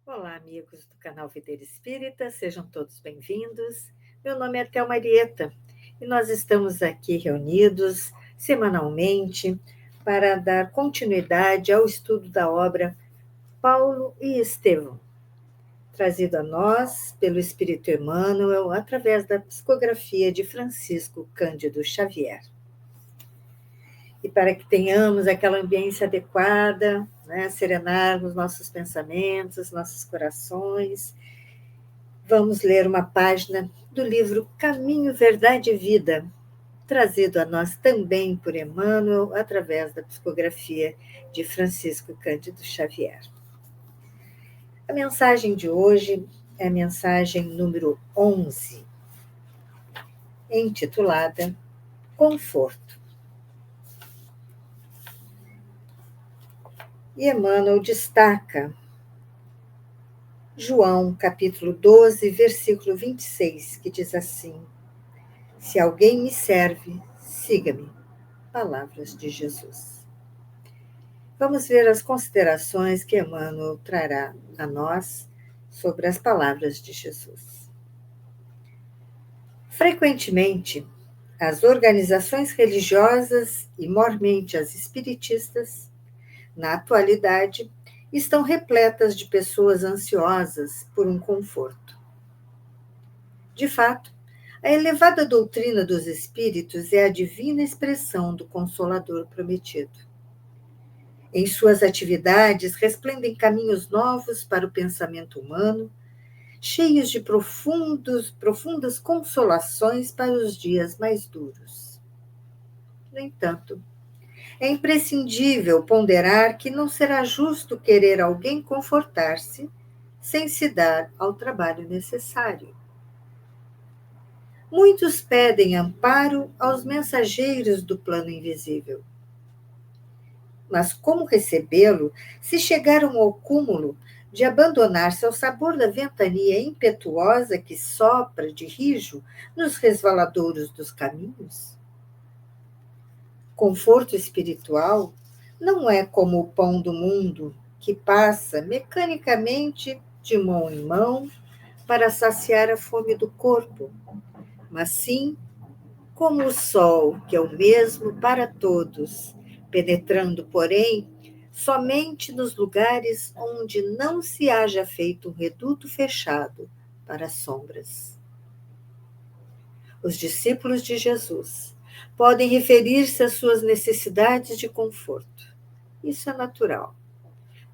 Olá, amigos do canal Videira Espírita, sejam todos bem-vindos. Meu nome é Thelma Marieta e nós estamos aqui reunidos semanalmente para dar continuidade ao estudo da obra Paulo e Estevão, trazido a nós pelo Espírito Emmanuel através da psicografia de Francisco Cândido Xavier. E para que tenhamos aquela ambiência adequada, né, serenarmos nossos pensamentos, nossos corações, vamos ler uma página do livro Caminho, Verdade e Vida, trazido a nós também por Emmanuel, através da psicografia de Francisco Cândido Xavier. A mensagem de hoje é a mensagem número 11, intitulada Conforto. E Emmanuel destaca João, capítulo 12, versículo 26, que diz assim: Se alguém me serve, siga-me. Palavras de Jesus. Vamos ver as considerações que Emmanuel trará a nós sobre as palavras de Jesus. Frequentemente, as organizações religiosas e mormente as espiritistas, na atualidade, estão repletas de pessoas ansiosas por um conforto. De fato, a elevada doutrina dos espíritos é a divina expressão do Consolador prometido. Em suas atividades resplendem caminhos novos para o pensamento humano, cheios de profundas consolações para os dias mais duros. No entanto, é imprescindível ponderar que não será justo querer alguém confortar-se sem se dar ao trabalho necessário. Muitos pedem amparo aos mensageiros do plano invisível. Mas como recebê-lo se chegaram ao cúmulo de abandonar-se ao sabor da ventania impetuosa que sopra de rijo nos resvaladouros dos caminhos? Conforto espiritual não é como o pão do mundo, que passa mecanicamente de mão em mão para saciar a fome do corpo, mas sim como o sol, que é o mesmo para todos, penetrando, porém, somente nos lugares onde não se haja feito um reduto fechado para as sombras. Os discípulos de Jesus podem referir-se às suas necessidades de conforto. Isso é natural.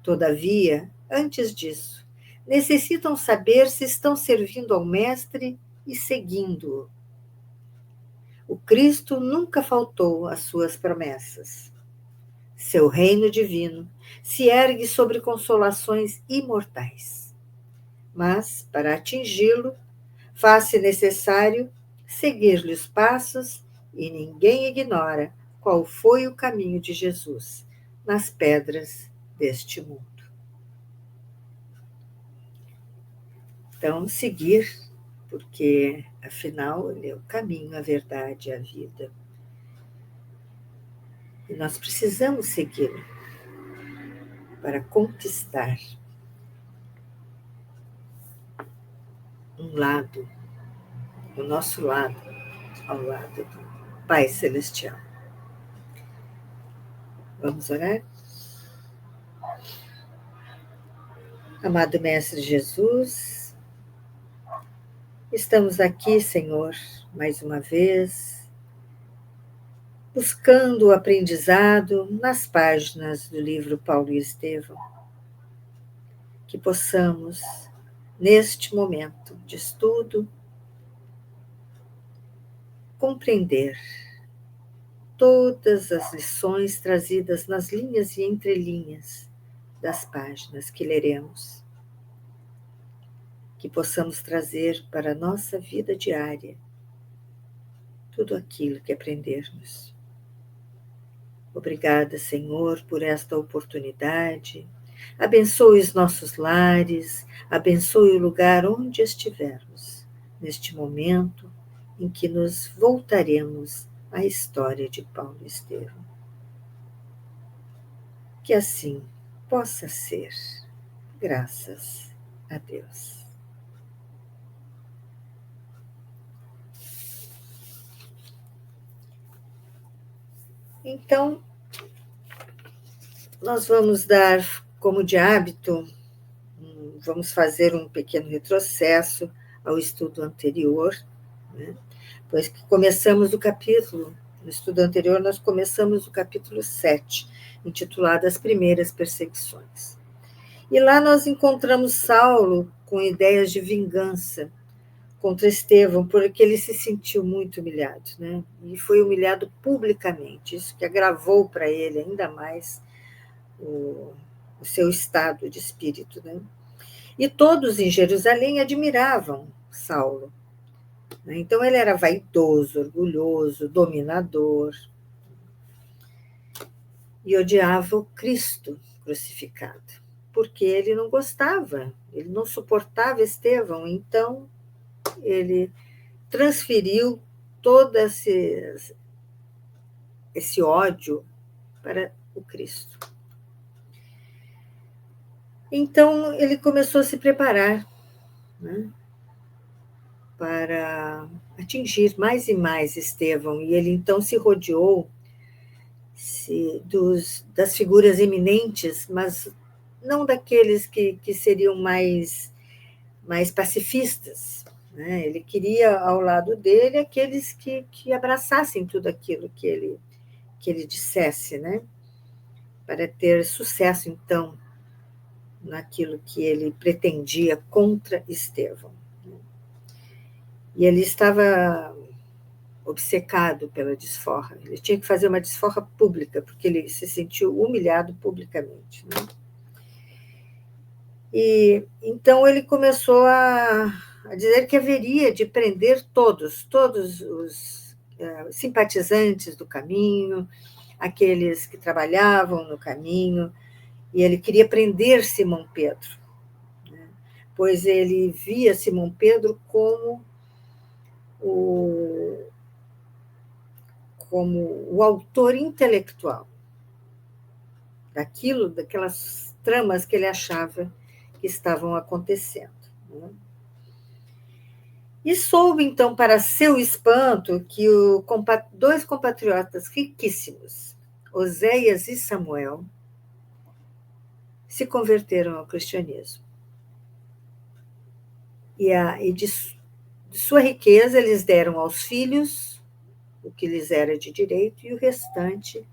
Todavia, antes disso, necessitam saber se estão servindo ao Mestre e seguindo-o. O Cristo nunca faltou às suas promessas. Seu reino divino se ergue sobre consolações imortais. Mas, para atingi-lo, faz-se necessário seguir-lhe os passos e ninguém ignora qual foi o caminho de Jesus nas pedras deste mundo. Então, seguir, porque, afinal, ele é o caminho, a verdade e a vida. E nós precisamos segui-lo para conquistar um lado, o nosso lado, ao lado do Pai Celestial. Vamos orar? Amado Mestre Jesus, estamos aqui, Senhor, mais uma vez, buscando o aprendizado nas páginas do livro Paulo e Estevão. Que possamos, neste momento de estudo, compreender todas as lições trazidas nas linhas e entrelinhas das páginas que leremos. Que possamos trazer para a nossa vida diária tudo aquilo que aprendermos. Obrigada, Senhor, por esta oportunidade. Abençoe os nossos lares, abençoe o lugar onde estivermos, neste momento em que nos voltaremos à história de Paulo e Estevão. Que assim possa ser. Graças a Deus. Então, nós vamos dar como de hábito, vamos fazer um pequeno retrocesso ao estudo anterior, né? Pois que começamos o capítulo, no estudo anterior, nós começamos o capítulo 7, intitulado As Primeiras Perseguições. E lá nós encontramos Saulo com ideias de vingança contra Estevão, porque ele se sentiu muito humilhado, né? E foi humilhado publicamente, isso que agravou para ele ainda mais o seu estado de espírito, né? E todos em Jerusalém admiravam Saulo, né? Então ele era vaidoso, orgulhoso, dominador, e odiava o Cristo crucificado, porque ele não gostava, ele não suportava Estevão, então ele transferiu todo esse ódio para o Cristo. Então ele começou a se preparar, né, para atingir mais e mais Estevão, e ele então se rodeou das figuras eminentes, mas não daqueles que seriam mais pacifistas, né? Ele queria ao lado dele aqueles que abraçassem tudo aquilo que ele dissesse, né? Para ter sucesso, então, naquilo que ele pretendia contra Estevão. E ele estava obcecado pela desforra. Ele tinha que fazer uma desforra pública, porque ele se sentiu humilhado publicamente, né? E então ele começou a dizer que haveria de prender todos os simpatizantes do caminho, aqueles que trabalhavam no caminho, e ele queria prender Simão Pedro, né? Pois ele via Simão Pedro como o autor intelectual daquelas tramas que ele achava que estavam acontecendo, né? E soube, então, para seu espanto, que dois compatriotas riquíssimos, Oséias e Samuel, se converteram ao cristianismo. E de sua riqueza eles deram aos filhos o que lhes era de direito, e o restante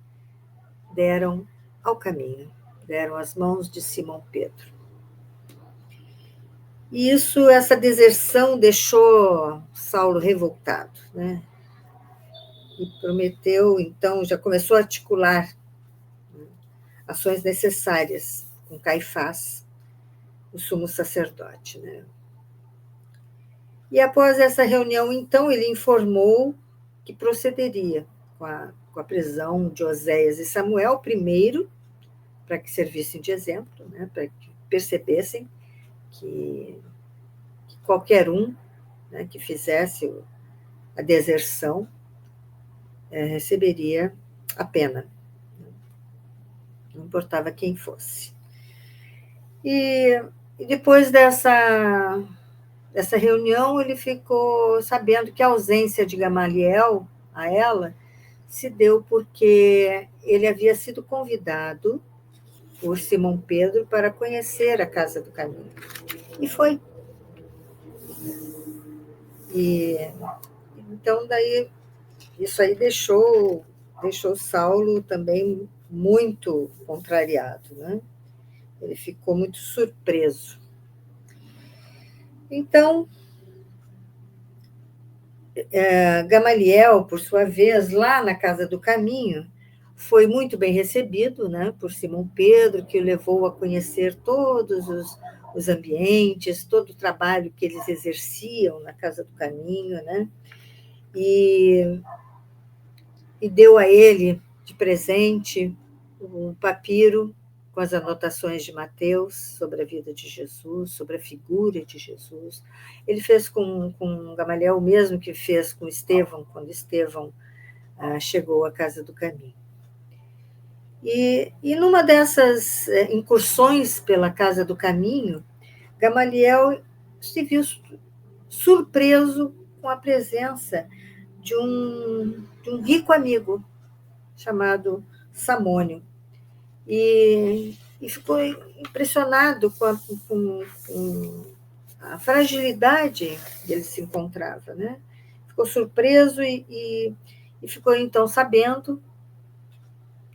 deram ao caminho, deram às mãos de Simão Pedro. E essa deserção deixou Saulo revoltado, né? E prometeu, então, já começou a articular, né, ações necessárias com Caifás, o sumo sacerdote, né? E após essa reunião, então, ele informou que procederia com a prisão de Oséias e Samuel, primeiro, para que servissem de exemplo, né, para que percebessem que qualquer um, né, que fizesse a deserção receberia a pena, não importava quem fosse. E depois dessa reunião, ele ficou sabendo que a ausência de Gamaliel a ela se deu porque ele havia sido convidado por Simão Pedro para conhecer a Casa do Caminho. E foi. E então, daí, isso aí deixou Saulo também muito contrariado, né? Ele ficou muito surpreso. Então, Gamaliel, por sua vez, lá na Casa do Caminho, foi muito bem recebido, né, por Simão Pedro, que o levou a conhecer todos os ambientes, todo o trabalho que eles exerciam na Casa do Caminho, né, e deu a ele de presente um papiro com as anotações de Mateus sobre a vida de Jesus, sobre a figura de Jesus. Ele fez com Gamaliel o mesmo que fez com Estevão, quando Estevão chegou à Casa do Caminho. E numa dessas incursões pela Casa do Caminho, Gamaliel se viu surpreso com a presença de um rico amigo chamado Samônio. E ficou impressionado com a fragilidade que ele se encontrava, né? Ficou surpreso e ficou então sabendo,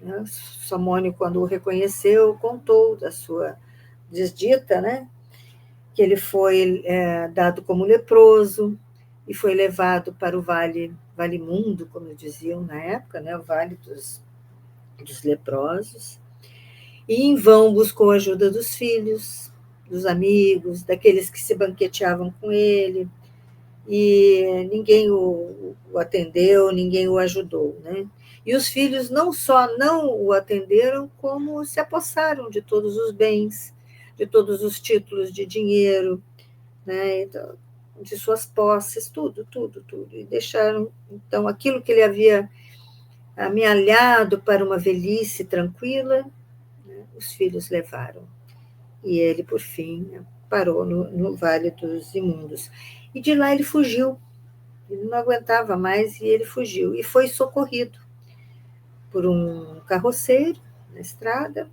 né? Samônio, quando o reconheceu, contou da sua desdita, né? Que ele foi dado como leproso e foi levado para o Vale Mundo, como diziam na época, né? O Vale dos leprosos. E em vão buscou a ajuda dos filhos, dos amigos, daqueles que se banqueteavam com ele, e ninguém o atendeu, ninguém o ajudou, né? E os filhos não só não o atenderam, como se apossaram de todos os bens, de todos os títulos de dinheiro, né? Então, de suas posses, tudo. E deixaram, então, aquilo que ele havia amealhado para uma velhice tranquila, né? Os filhos levaram. E ele, por fim, parou no Vale dos Imundos. E de lá ele fugiu. Ele não aguentava mais e ele fugiu. E foi socorrido por um carroceiro na estrada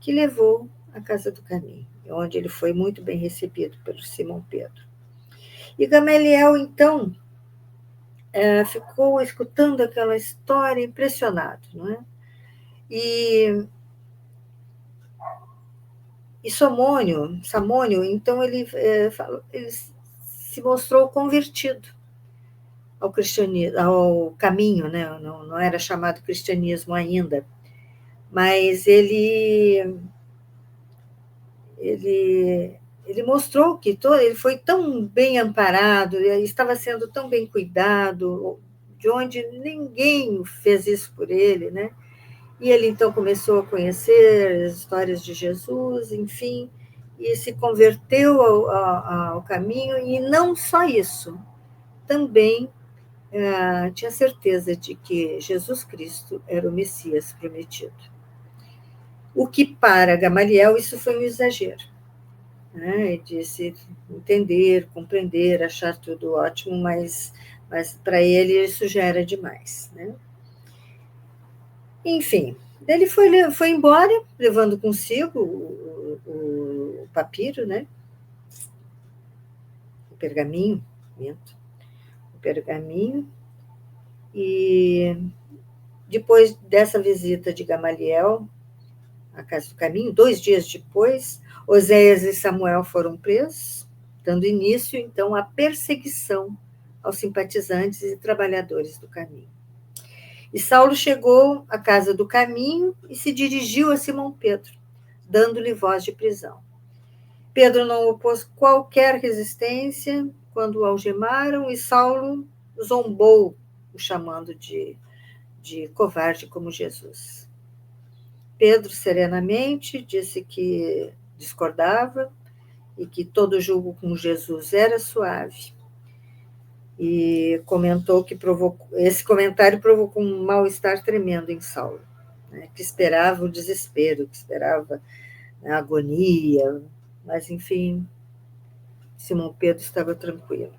que levou à Casa do Caminho, onde ele foi muito bem recebido pelo Simão Pedro. E Gamaliel, então, ficou escutando aquela história impressionado, não é? E Samônio, então, ele se mostrou convertido ao cristianismo, ao caminho, né? Não era chamado cristianismo ainda, mas ele mostrou que ele foi tão bem amparado, estava sendo tão bem cuidado, de onde ninguém fez isso por ele, né? E ele então começou a conhecer as histórias de Jesus, enfim, e se converteu ao caminho, e não só isso, também tinha certeza de que Jesus Cristo era o Messias prometido. O que para Gamaliel isso foi um exagero, né? Disse entender, compreender, achar tudo ótimo, mas para ele isso já era demais, né? Enfim, ele foi embora, levando consigo o papiro, né? O pergaminho, e depois dessa visita de Gamaliel à Casa do Caminho, 2 dias depois, Oséias e Samuel foram presos, dando início, então, à perseguição aos simpatizantes e trabalhadores do caminho. E Saulo chegou à Casa do Caminho e se dirigiu a Simão Pedro, dando-lhe voz de prisão. Pedro não opôs qualquer resistência quando o algemaram, e Saulo zombou, o chamando de covarde como Jesus. Pedro, serenamente, disse que discordava e que todo julgo com Jesus era suave. E comentou que esse comentário provocou um mal-estar tremendo em Saulo, né, que esperava o desespero, que esperava a agonia, mas, enfim, Simão Pedro estava tranquilo.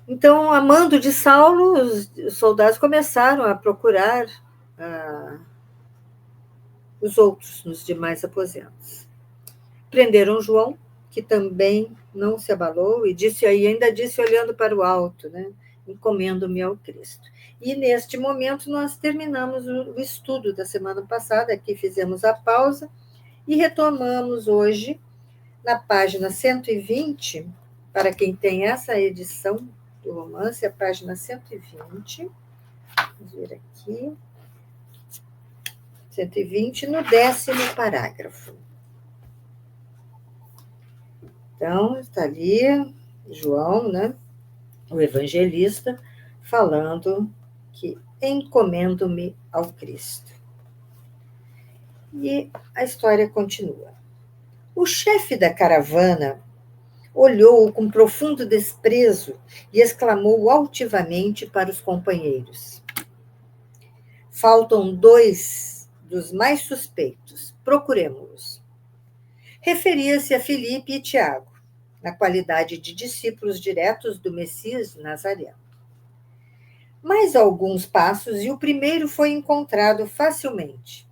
Então, a mando de Saulo, os soldados começaram a procurar os outros nos demais aposentos. Prenderam João, que também não se abalou, e ainda disse olhando para o alto, né? Encomendo-me ao Cristo. E neste momento nós terminamos o estudo da semana passada, aqui fizemos a pausa e retomamos hoje na página 120, para quem tem essa edição do romance, a página 120. Vamos ver aqui. 120, no 10º parágrafo. Então, está ali João, né, o evangelista, falando que encomendo-me ao Cristo. E a história continua. O chefe da caravana olhou-o com profundo desprezo e exclamou altivamente para os companheiros: faltam 2 dos mais suspeitos, procuremo-los. referia-se a Filipe e Tiago, na qualidade de discípulos diretos do Messias Nazareno. Mais alguns passos e o primeiro foi encontrado facilmente.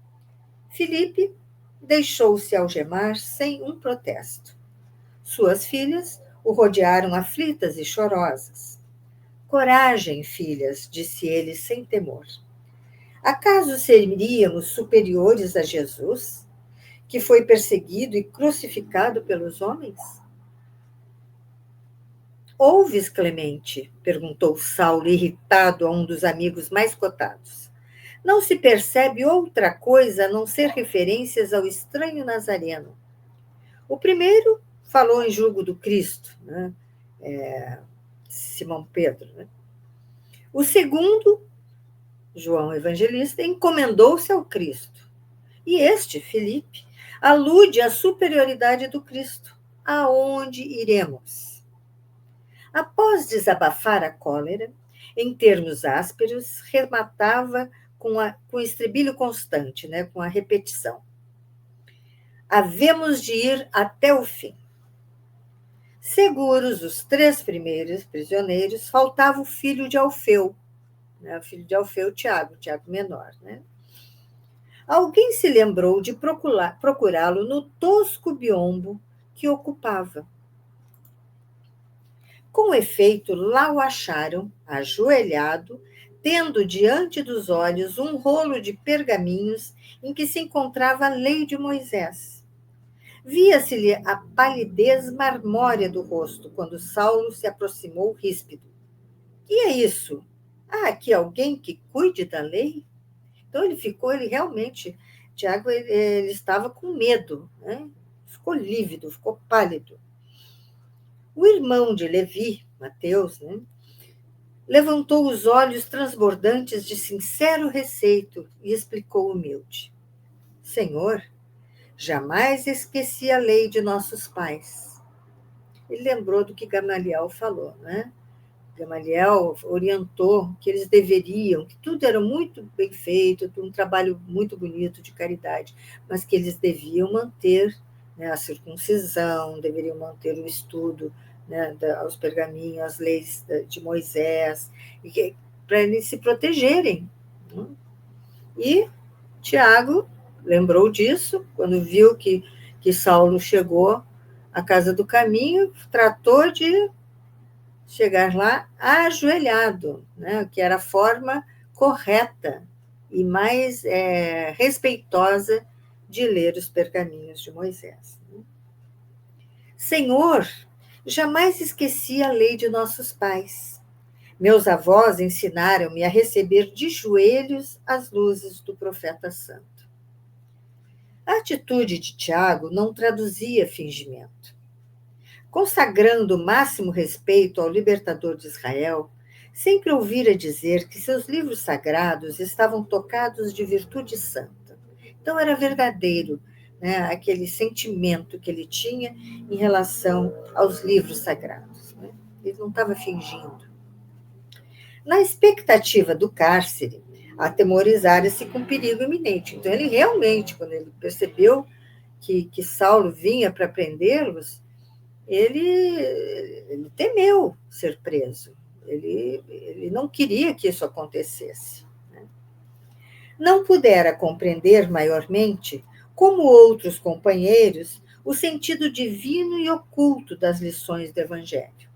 Filipe deixou-se algemar sem um protesto. Suas filhas o rodearam aflitas e chorosas. Coragem, filhas, disse ele sem temor. Acaso seríamos superiores a Jesus, que foi perseguido e crucificado pelos homens? Ouves, Clemente? Perguntou Saulo, irritado a um dos amigos mais cotados. Não se percebe outra coisa a não ser referências ao estranho nazareno. O primeiro falou em julgo do Cristo, né? Simão Pedro. Né? O segundo, João Evangelista, encomendou-se ao Cristo. E este, Filipe, alude à superioridade do Cristo. Aonde iremos? Após desabafar a cólera, em termos ásperos, rematava com estribilho constante, né, com a repetição. Havemos de ir até o fim. Seguros os 3 primeiros prisioneiros, faltava o filho de Alfeu, né, o filho de Alfeu, Tiago menor. Né? Alguém se lembrou de procurá-lo no tosco biombo que ocupava. Com efeito, lá o acharam, ajoelhado, tendo diante dos olhos um rolo de pergaminhos em que se encontrava a lei de Moisés. Via-se-lhe a palidez marmórea do rosto quando Saulo se aproximou ríspido. Que é isso? Há aqui alguém que cuide da lei? Então ele realmente, Tiago, ele estava com medo, né? Ficou lívido, ficou pálido. O irmão de Levi, Mateus, né, levantou os olhos transbordantes de sincero receito e explicou humilde. Senhor, jamais esqueci a lei de nossos pais. Ele lembrou do que Gamaliel falou, né? Gamaliel orientou que eles deveriam, que tudo era muito bem feito, um trabalho muito bonito de caridade, mas que eles deviam manter, né, a circuncisão, deveriam manter o estudo, né, aos pergaminhos, as leis de Moisés, para eles se protegerem. Né? E Tiago lembrou disso, quando viu que Saulo chegou à casa do caminho, tratou de chegar lá ajoelhado, né, que era a forma correta e mais respeitosa de ler os pergaminhos de Moisés. Senhor, jamais esqueci a lei de nossos pais. Meus avós ensinaram-me a receber de joelhos as luzes do profeta santo. A atitude de Tiago não traduzia fingimento. Consagrando o máximo respeito ao libertador de Israel, sempre ouvira dizer que seus livros sagrados estavam tocados de virtude santa. Então era verdadeiro, né, aquele sentimento que ele tinha em relação aos livros sagrados. Né? Ele não estava fingindo. Na expectativa do cárcere, atemorizara-se com perigo iminente. Então ele realmente, quando ele percebeu que Saulo vinha para prendê-los, ele temeu ser preso. Ele não queria que isso acontecesse. Né? Não pudera compreender maiormente, como outros companheiros, o sentido divino e oculto das lições do Evangelho.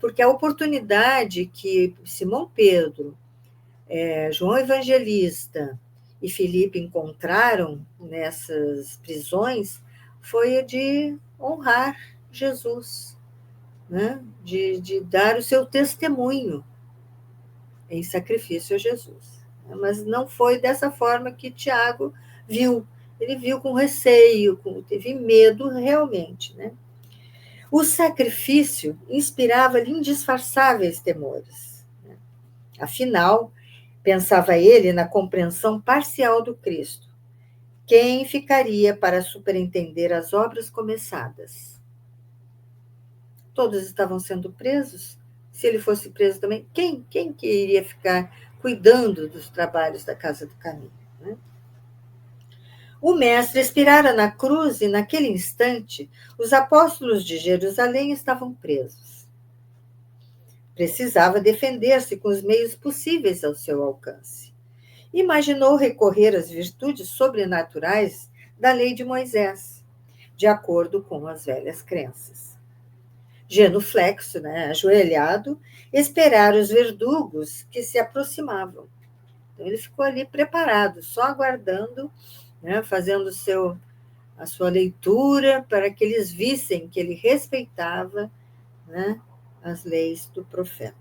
Porque a oportunidade que Simão Pedro, João Evangelista e Filipe encontraram nessas prisões foi a de honrar Jesus, né? de dar o seu testemunho em sacrifício a Jesus. Mas não foi dessa forma que Tiago viu. Ele viu com receio, teve medo realmente. Né? O sacrifício inspirava-lhe indisfarçáveis temores. Né? Afinal, pensava ele na compreensão parcial do Cristo. Quem ficaria para superintender as obras começadas? Todos estavam sendo presos. Se ele fosse preso também, quem que iria ficar cuidando dos trabalhos da Casa do Caminho? Né? O mestre expirara na cruz e, naquele instante, os apóstolos de Jerusalém estavam presos. Precisava defender-se com os meios possíveis ao seu alcance. Imaginou recorrer às virtudes sobrenaturais da lei de Moisés, de acordo com as velhas crenças. Genuflexo, ajoelhado, esperar os verdugos que se aproximavam. Então, ele ficou ali preparado, só aguardando, fazendo a sua leitura para que eles vissem que ele respeitava, as leis do profeta.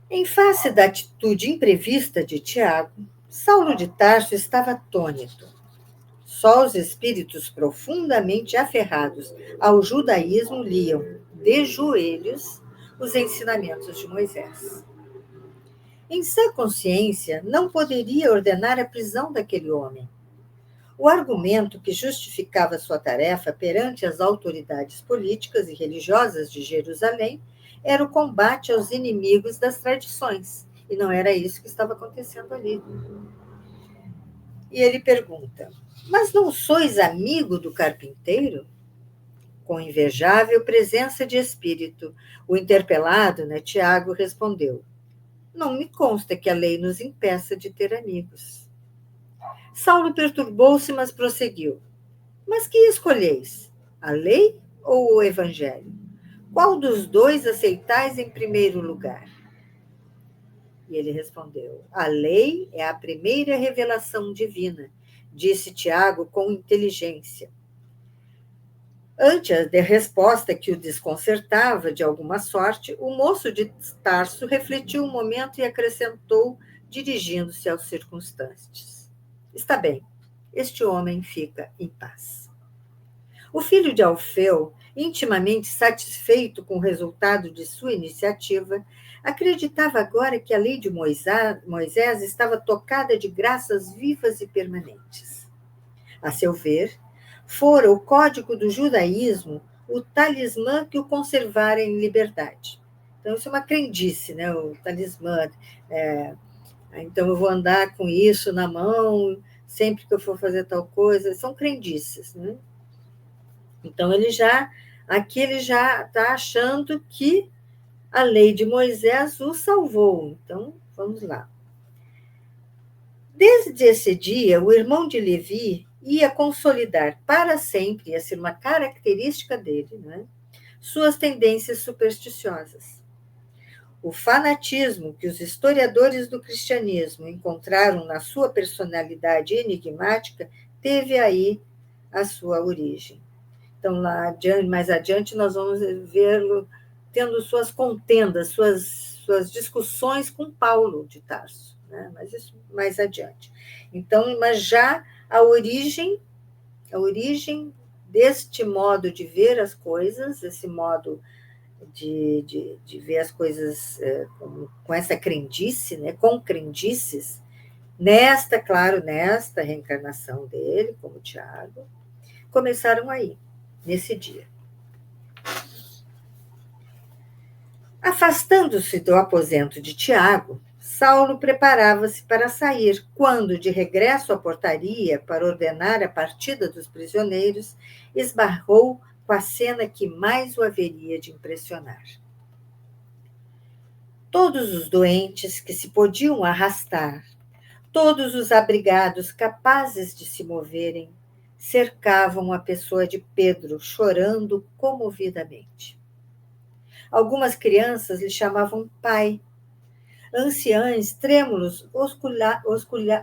Em face da atitude imprevista de Tiago, Saulo de Tarso estava atônito. Só os espíritos profundamente aferrados ao judaísmo liam, de joelhos, os ensinamentos de Moisés. Em sã consciência, não poderia ordenar a prisão daquele homem. O argumento que justificava sua tarefa perante as autoridades políticas e religiosas de Jerusalém era o combate aos inimigos das tradições, e não era isso que estava acontecendo ali. E ele pergunta: mas não sois amigo do carpinteiro? Com invejável presença de espírito, o interpelado, Tiago, respondeu: não me consta que a lei nos impeça de ter amigos. Saulo perturbou-se, mas prosseguiu: mas que escolheis? A lei ou o evangelho? Qual dos dois aceitais em primeiro lugar? E ele respondeu: a lei é a primeira revelação divina, disse Tiago com inteligência. Ante a resposta que o desconcertava de alguma sorte, o moço de Tarso refletiu um momento e acrescentou, dirigindo-se aos circunstantes: está bem, este homem fica em paz. O filho de Alfeu, intimamente satisfeito com o resultado de sua iniciativa, acreditava agora que a lei de Moisés estava tocada de graças vivas e permanentes. A seu ver, fora o código do judaísmo o talismã que o conservara em liberdade. Então, isso é uma crendice, o talismã. Então, eu vou andar com isso na mão sempre que eu for fazer tal coisa. São crendices, Então, aqui ele já está achando que a lei de Moisés o salvou. Então, vamos lá. Desde esse dia, o irmão de Levi ia consolidar para sempre, ia ser uma característica dele, suas tendências supersticiosas. O fanatismo que os historiadores do cristianismo encontraram na sua personalidade enigmática teve aí a sua origem. Então, mais adiante, nós vamos vê-lo tendo suas contendas, suas discussões com Paulo de Tarso, mas isso mais adiante. Então, mas já a origem deste modo de ver as coisas, esse modo de ver as coisas com essa crendice, com crendices, nesta reencarnação dele, como Tiago, começaram aí, nesse dia. Afastando-se do aposento de Tiago, Saulo preparava-se para sair, quando, de regresso à portaria para ordenar a partida dos prisioneiros, esbarrou com a cena que mais o haveria de impressionar. Todos os doentes que se podiam arrastar, todos os abrigados capazes de se moverem, cercavam a pessoa de Pedro, chorando comovidamente. Algumas crianças lhe chamavam pai. Anciães, trêmulos,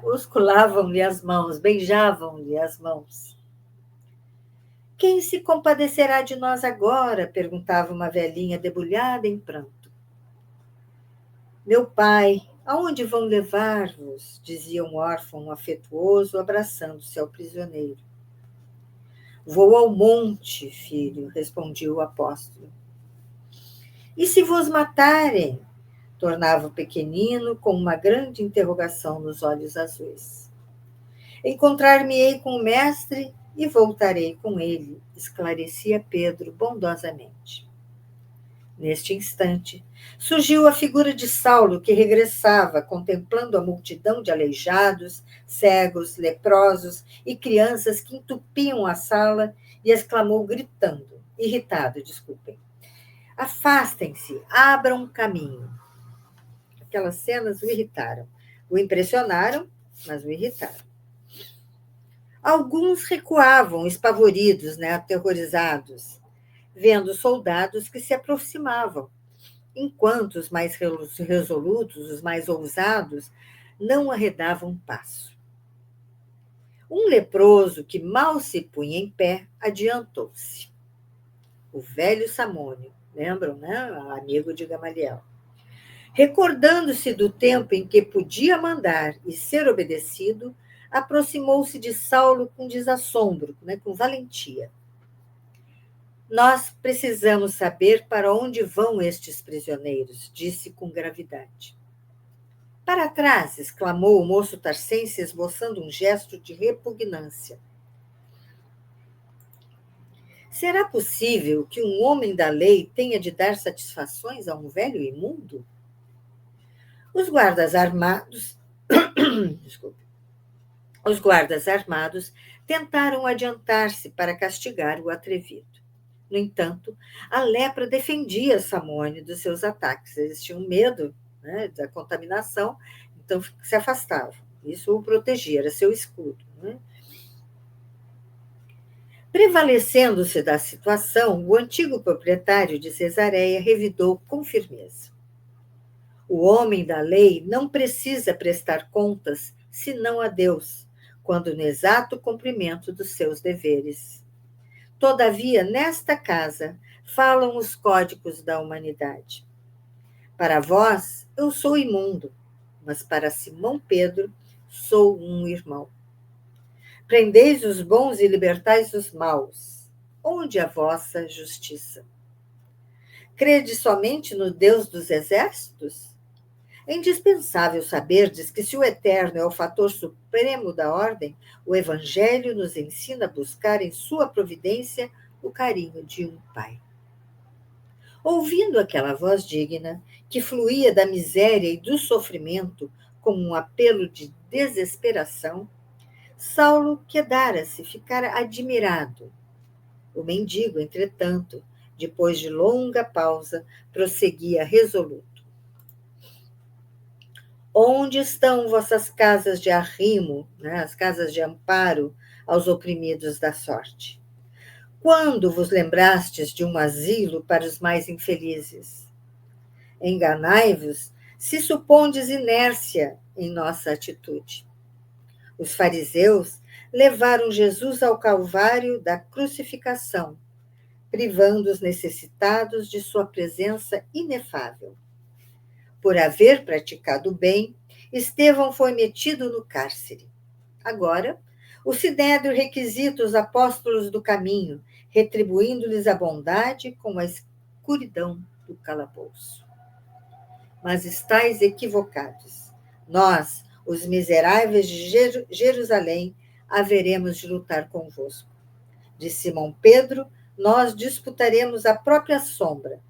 osculavam-lhe as mãos, beijavam-lhe as mãos. Quem se compadecerá de nós agora? Perguntava uma velhinha debulhada em pranto. Meu pai, aonde vão levar-vos? Dizia um órfão afetuoso, abraçando-se ao prisioneiro. Vou ao monte, filho, respondia o apóstolo. E se vos matarem? Tornava o pequenino com uma grande interrogação nos olhos azuis. Encontrar-me-ei com o mestre e voltarei com ele, esclarecia Pedro bondosamente. Neste instante, surgiu a figura de Saulo, que regressava, contemplando a multidão de aleijados, cegos, leprosos e crianças que entupiam a sala, e exclamou gritando, irritado, desculpem: afastem-se, abram caminho. Aquelas cenas o irritaram. O impressionaram, mas o irritaram. Alguns recuavam, espavoridos, aterrorizados, vendo soldados que se aproximavam, enquanto os mais resolutos, os mais ousados, não arredavam passo. Um leproso que mal se punha em pé adiantou-se. O velho Samônio, lembram, amigo de Gamaliel. Recordando-se do tempo em que podia mandar e ser obedecido, aproximou-se de Saulo com desassombro, com valentia. Nós precisamos saber para onde vão estes prisioneiros, disse com gravidade. Para trás, exclamou o moço tarcense, esboçando um gesto de repugnância. Será possível que um homem da lei tenha de dar satisfações a um velho imundo? Os guardas armados, os guardas armados tentaram adiantar-se para castigar o atrevido. No entanto, a lepra defendia Samônio dos seus ataques. Eles tinham medo, da contaminação, então se afastavam. Isso o protegia, era seu escudo. Prevalecendo-se da situação, o antigo proprietário de Cesareia revidou com firmeza. O homem da lei não precisa prestar contas senão a Deus, quando no exato cumprimento dos seus deveres. Todavia, nesta casa, falam os códigos da humanidade. Para vós, eu sou imundo, mas para Simão Pedro, sou um irmão. Prendeis os bons e libertais os maus. Onde a vossa justiça? Crede somente no Deus dos exércitos? É indispensável saberdes que, se o Eterno é o fator supremo da ordem, o Evangelho nos ensina a buscar em sua providência o carinho de um pai. Ouvindo aquela voz digna, que fluía da miséria e do sofrimento como um apelo de desesperação, Saulo quedara-se, ficara admirado. O mendigo, entretanto, depois de longa pausa, prosseguia resoluto. Onde estão vossas casas de arrimo, as casas de amparo aos oprimidos da sorte? Quando vos lembrastes de um asilo para os mais infelizes? Enganai-vos se supondes inércia em nossa atitude. Os fariseus levaram Jesus ao Calvário da crucificação, privando os necessitados de sua presença inefável. Por haver praticado o bem, Estevão foi metido no cárcere. Agora, o Sinédrio requisita os apóstolos do caminho, retribuindo-lhes a bondade com a escuridão do calabouço. Mas estáis equivocados. Nós, os miseráveis de Jerusalém, haveremos de lutar convosco. De Simão Pedro, nós disputaremos a própria sombra.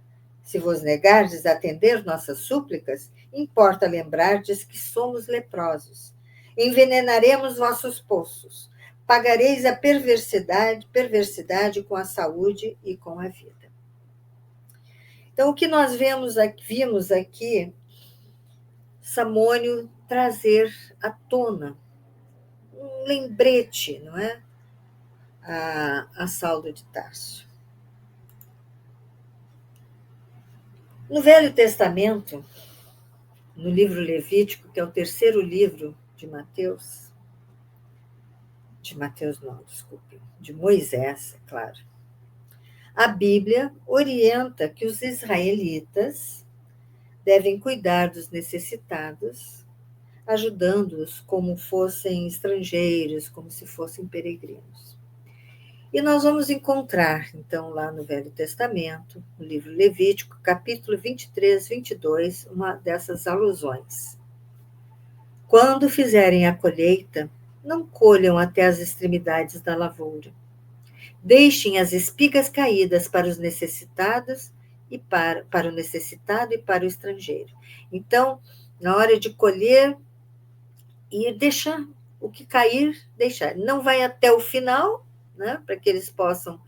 Se vos negardes a atender nossas súplicas, importa lembrardes que somos leprosos. Envenenaremos vossos poços. Pagareis a perversidade com a saúde e com a vida. Então, o que nós vimos aqui, Samônio trazer à tona um lembrete, não é? A Saulo de Tarso. No Velho Testamento, no livro Levítico, que é o terceiro livro de de Moisés, é claro. A Bíblia orienta que os israelitas devem cuidar dos necessitados, ajudando-os como fossem estrangeiros, como se fossem peregrinos. E nós vamos encontrar, então, lá no Velho Testamento, no livro Levítico, capítulo 23, 22, uma dessas alusões. Quando fizerem a colheita, não colham até as extremidades da lavoura. Deixem as espigas caídas para os necessitados e para o necessitado e para o estrangeiro. Então, na hora de colher, ir deixar o que cair, deixar. Não vai até o final, né, para que eles possam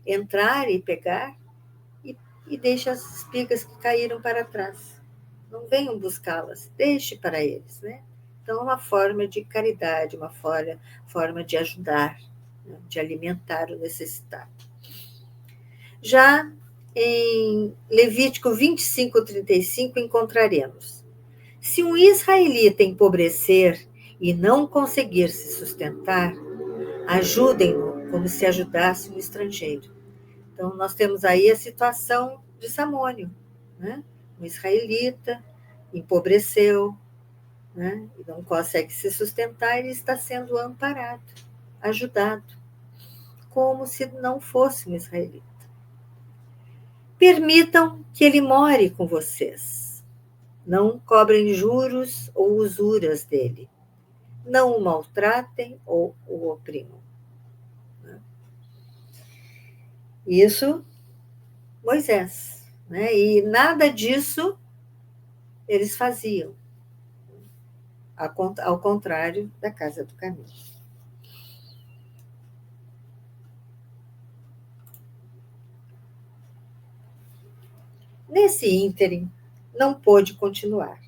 entrar e pegar, e deixa as espigas que caíram para trás. Não venham buscá-las, deixe para eles, né? Então, é uma forma de caridade, uma forma de ajudar, né, de alimentar o necessitado. Já em Levítico 25:35 encontraremos: se um israelita empobrecer e não conseguir se sustentar, ajudem-no como se ajudasse um estrangeiro. Então, nós temos aí a situação de Samônio, né? Um israelita empobreceu, né? E não consegue se sustentar, ele está sendo amparado, ajudado, como se não fosse um israelita. Permitam que ele more com vocês. Não cobrem juros ou usuras dele. Não o maltratem ou o oprimam. Isso, Moisés, né? E nada disso eles faziam, ao contrário da Casa do Caminho. Nesse ínterim, não pôde continuar.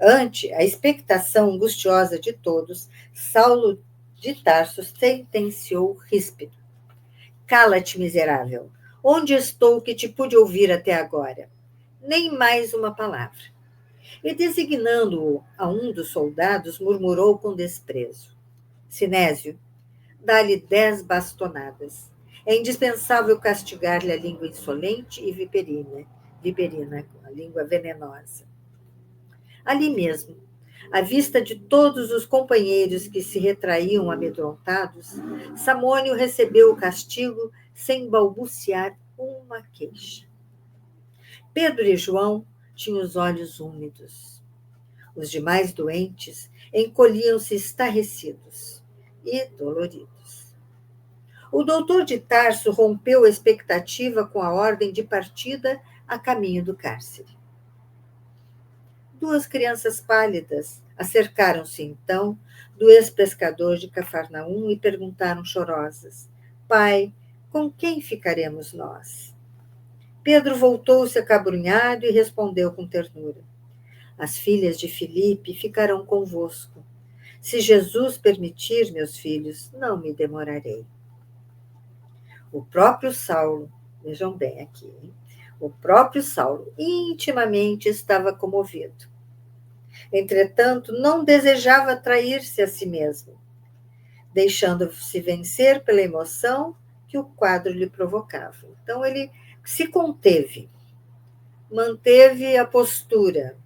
Ante a expectação angustiosa de todos, Saulo de Tarso sentenciou ríspido: cala-te, miserável. Onde estou que te pude ouvir até agora? Nem mais uma palavra. E designando-o a um dos soldados, murmurou com desprezo: Sinésio, dá-lhe 10 bastonadas. É indispensável castigar-lhe a língua insolente e viperina, a língua venenosa. Ali mesmo, à vista de todos os companheiros que se retraíam amedrontados, Samônio recebeu o castigo sem balbuciar uma queixa. Pedro e João tinham os olhos úmidos. Os demais doentes encolhiam-se estarrecidos e doloridos. O doutor de Tarso rompeu a expectativa com a ordem de partida a caminho do cárcere. 2 crianças pálidas acercaram-se então do ex-pescador de Cafarnaum e perguntaram chorosas: Pai, com quem ficaremos nós? Pedro voltou-se acabrunhado e respondeu com ternura: As filhas de Filipe ficarão convosco. Se Jesus permitir, meus filhos, não me demorarei. O próprio Saulo, vejam bem aqui, hein? O próprio Saulo intimamente estava comovido. Entretanto, não desejava trair-se a si mesmo, deixando-se vencer pela emoção que o quadro lhe provocava. Então, ele se conteve, manteve a postura,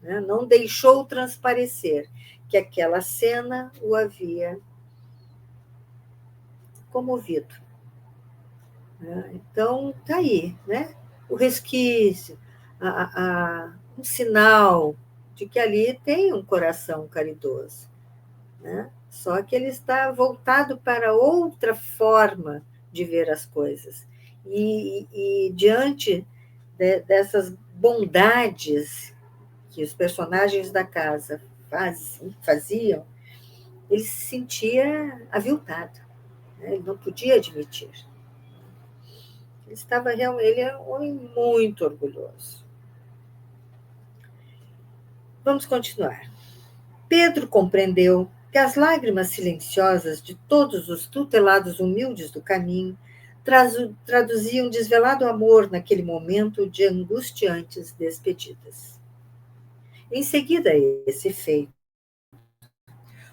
né? Não deixou transparecer que aquela cena o havia comovido. Então, está aí, né? O resquício, um sinal de que ali tem um coração caridoso, né? Só que ele está voltado para outra forma de ver as coisas. E diante dessas bondades que os personagens da casa faziam, ele se sentia aviltado, né? Ele não podia admitir. Ele é um homem muito orgulhoso. Vamos continuar. Pedro compreendeu que as lágrimas silenciosas de todos os tutelados humildes do caminho traduziam desvelado amor naquele momento de angustiantes despedidas. Em seguida a esse feito,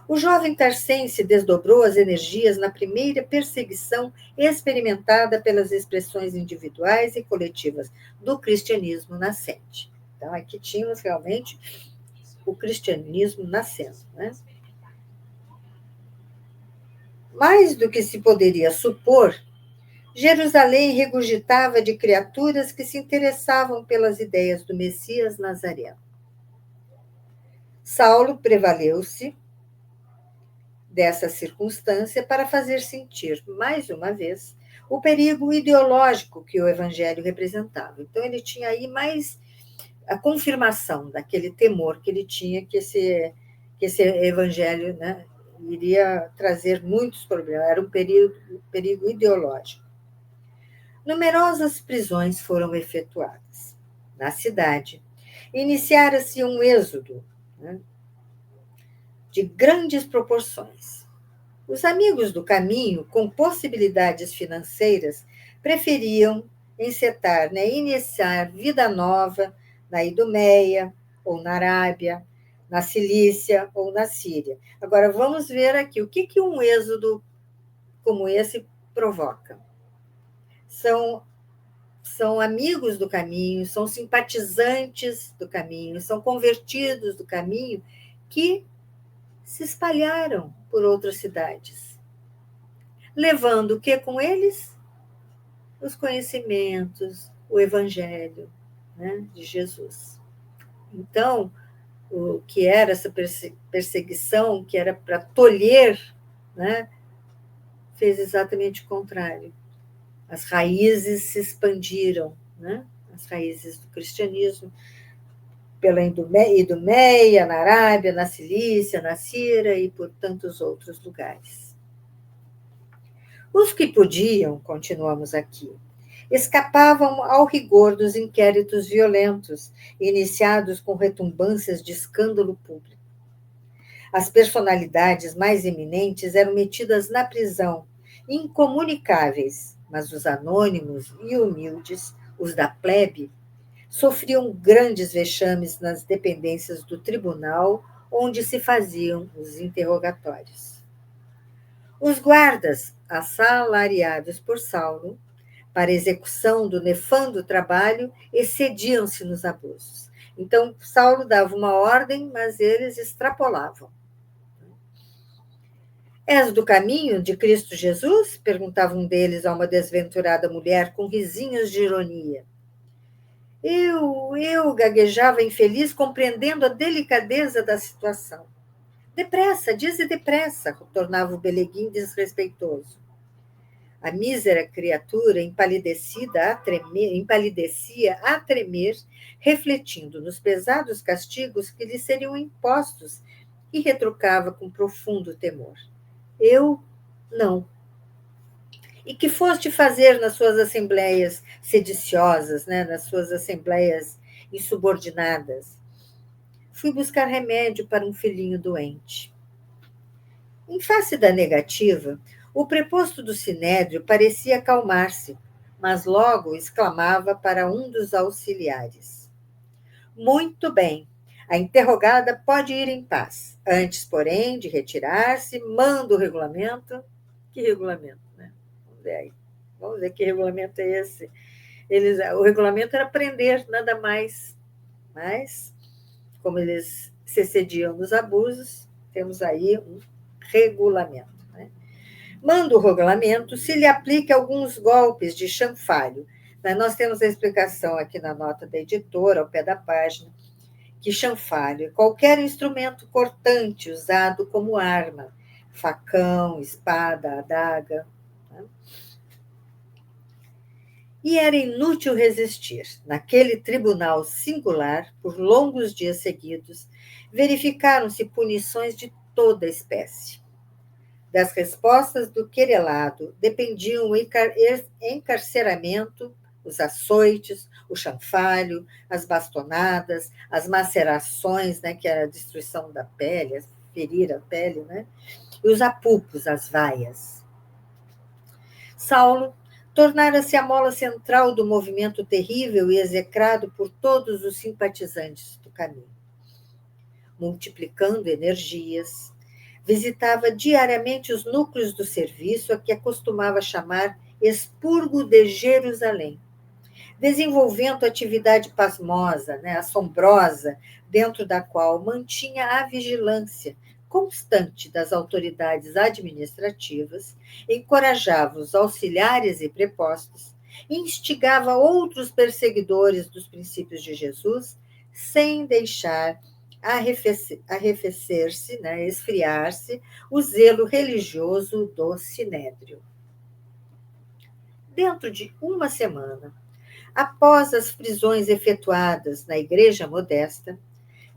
o jovem tarcense desdobrou as energias na primeira perseguição experimentada pelas expressões individuais e coletivas do cristianismo nascente. Então, aqui tínhamos realmente o cristianismo nascendo, né? Mais do que se poderia supor, Jerusalém regurgitava de criaturas que se interessavam pelas ideias do Messias Nazareno. Saulo prevaleu-se dessa circunstância para fazer sentir, mais uma vez, o perigo ideológico que o evangelho representava. Então, ele tinha aí mais a confirmação daquele temor que ele tinha que esse evangelho, né, iria trazer muitos problemas. Era um perigo ideológico. Numerosas prisões foram efetuadas na cidade. Iniciara-se um êxodo, né, de grandes proporções. Os amigos do caminho, com possibilidades financeiras, preferiam encetar, né, iniciar vida nova na Idumeia ou na Arábia, na Cilícia ou na Síria. Agora, vamos ver aqui o que um êxodo como esse provoca. São amigos do caminho, são simpatizantes do caminho, são convertidos do caminho que se espalharam por outras cidades, levando o que com eles? Os conhecimentos, o evangelho, né, de Jesus. Então, o que era essa perseguição, que era para tolher, né, fez exatamente o contrário. As raízes se expandiram, né, as raízes do cristianismo, pela Idumeia, na Arábia, na Cilícia, na Síria e por tantos outros lugares. Os que podiam, continuamos aqui, escapavam ao rigor dos inquéritos violentos, iniciados com retumbâncias de escândalo público. As personalidades mais eminentes eram metidas na prisão, incomunicáveis, mas os anônimos e humildes, os da plebe, sofriam grandes vexames nas dependências do tribunal onde se faziam os interrogatórios. Os guardas, assalariados por Saulo, para execução do nefando trabalho, excediam-se nos abusos. Então, Saulo dava uma ordem, mas eles extrapolavam. És do caminho de Cristo Jesus? Perguntava um deles a uma desventurada mulher com risinhos de ironia. Eu gaguejava infeliz, compreendendo a delicadeza da situação. Depressa, dize depressa, tornava o Beleguim desrespeitoso. A mísera criatura, empalidecia a tremer, refletindo nos pesados castigos que lhe seriam impostos, e retrucava com profundo temor. Eu, não. E que foste fazer nas suas assembleias sediciosas, né, nas suas assembleias insubordinadas? Fui buscar remédio para um filhinho doente. Em face da negativa, o preposto do sinédrio parecia acalmar-se, mas logo exclamava para um dos auxiliares: Muito bem, a interrogada pode ir em paz. Antes, porém, de retirar-se, manda o regulamento. Que regulamento, né? Vamos ver aí. Vamos ver que regulamento é esse. O regulamento era prender, nada mais. Mas, como eles se excediam nos abusos, temos aí um regulamento. Né? Manda o regulamento, se lhe aplique alguns golpes de chanfalho. Nós temos a explicação aqui na nota da editora, ao pé da página, que chanfalho é qualquer instrumento cortante usado como arma, facão, espada, adaga. Né? E era inútil resistir. Naquele tribunal singular, por longos dias seguidos, verificaram-se punições de toda espécie. Das respostas do querelado dependiam o encarceramento, os açoites, o chanfalho, as bastonadas, as macerações, né, que era a destruição da pele, ferir a pele, né, e os apupos, as vaias. Saulo tornara-se a mola central do movimento terrível e execrado por todos os simpatizantes do caminho. Multiplicando energias, visitava diariamente os núcleos do serviço a que acostumava chamar expurgo de Jerusalém, desenvolvendo atividade pasmosa, né, assombrosa, dentro da qual mantinha a vigilância constante das autoridades administrativas, encorajava os auxiliares e prepostos, instigava outros perseguidores dos princípios de Jesus, sem deixar arrefecer-se, né, esfriar-se, o zelo religioso do sinédrio. Dentro de uma semana, após as prisões efetuadas na Igreja Modesta,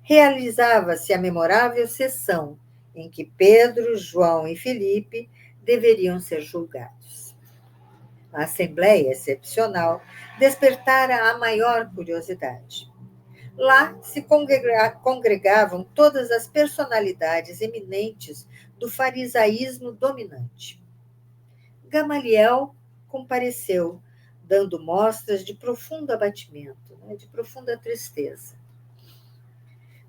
realizava-se a memorável sessão em que Pedro, João e Filipe deveriam ser julgados. A assembleia excepcional despertara a maior curiosidade. Lá se congregavam todas as personalidades eminentes do farisaísmo dominante. Gamaliel compareceu, dando mostras de profundo abatimento, de profunda tristeza.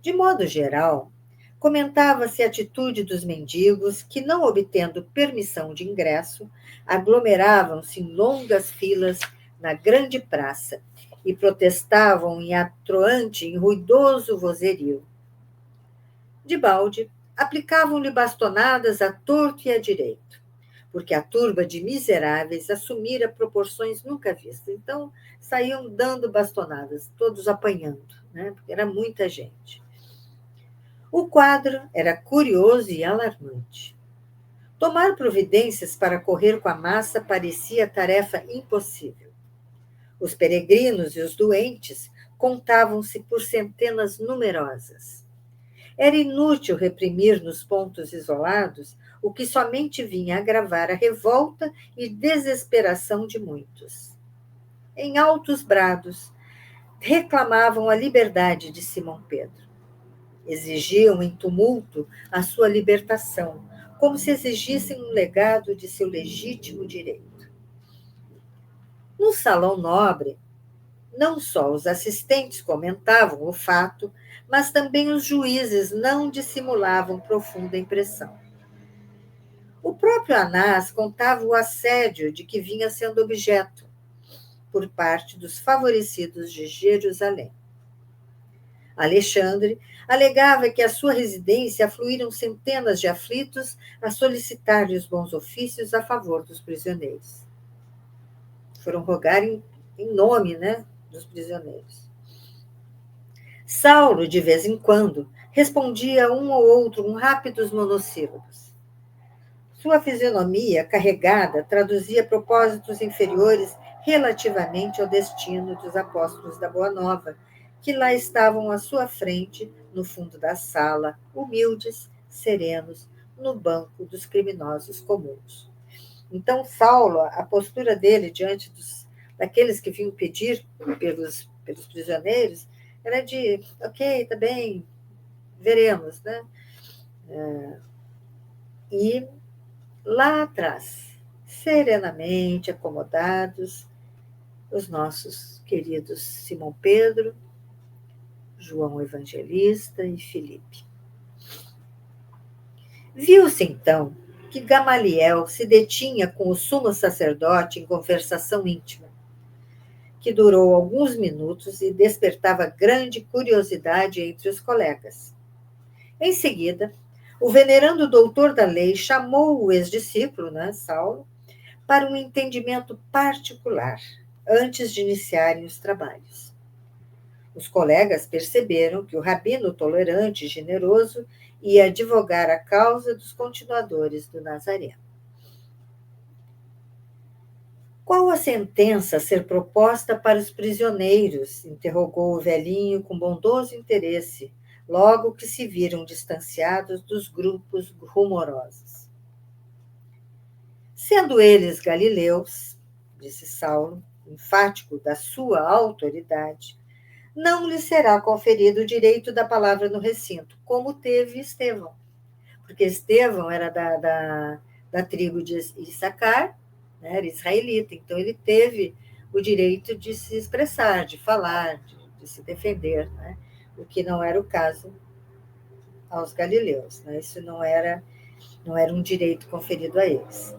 De modo geral, comentava-se a atitude dos mendigos que, não obtendo permissão de ingresso, aglomeravam-se em longas filas na grande praça e protestavam em atroante e ruidoso vozerio. Debalde, aplicavam-lhe bastonadas a torto e a direito, porque a turba de miseráveis assumira proporções nunca vistas. Então, saíam dando bastonadas, todos apanhando, porque era muita gente. O quadro era curioso e alarmante. Tomar providências para correr com a massa parecia tarefa impossível. Os peregrinos e os doentes contavam-se por centenas numerosas. Era inútil reprimir nos pontos isolados o que somente vinha agravar a revolta e desesperação de muitos. Em altos brados, reclamavam a liberdade de Simão Pedro. Exigiam em tumulto a sua libertação, como se exigissem um legado de seu legítimo direito. No salão nobre, não só os assistentes comentavam o fato, mas também os juízes não dissimulavam profunda impressão. O próprio Anás contava o assédio de que vinha sendo objeto por parte dos favorecidos de Jerusalém. Alexandre alegava que à sua residência afluíram centenas de aflitos a solicitar-lhe os bons ofícios a favor dos prisioneiros. Foram rogar em nome, dos prisioneiros. Saulo, de vez em quando, respondia um ou outro com rápidos monossílabos. Sua fisionomia carregada traduzia propósitos inferiores relativamente ao destino dos apóstolos da Boa Nova, que lá estavam à sua frente, no fundo da sala, humildes, serenos, no banco dos criminosos comuns. Então, Saulo, a postura dele diante daqueles que vinham pedir pelos prisioneiros, era de, ok, tá bem, veremos, E lá atrás, serenamente acomodados, os nossos queridos Simão Pedro, João Evangelista e Filipe. Viu-se, então, que Gamaliel se detinha com o sumo sacerdote em conversação íntima, que durou alguns minutos e despertava grande curiosidade entre os colegas. Em seguida, o venerando doutor da lei chamou o ex-discípulo, Saulo, para um entendimento particular, antes de iniciarem os trabalhos. Os colegas perceberam que o rabino tolerante e generoso ia advogar a causa dos continuadores do Nazareno. Qual a sentença a ser proposta para os prisioneiros? Interrogou o velhinho com bondoso interesse, logo que se viram distanciados dos grupos rumorosos. Sendo eles galileus, disse Saulo, enfático da sua autoridade, não lhe será conferido o direito da palavra no recinto, como teve Estevão. Porque Estevão era da tribo de Issacar, era israelita, então ele teve o direito de se expressar, de falar, de se defender, o que não era o caso aos galileus. Isso não era um direito conferido a eles.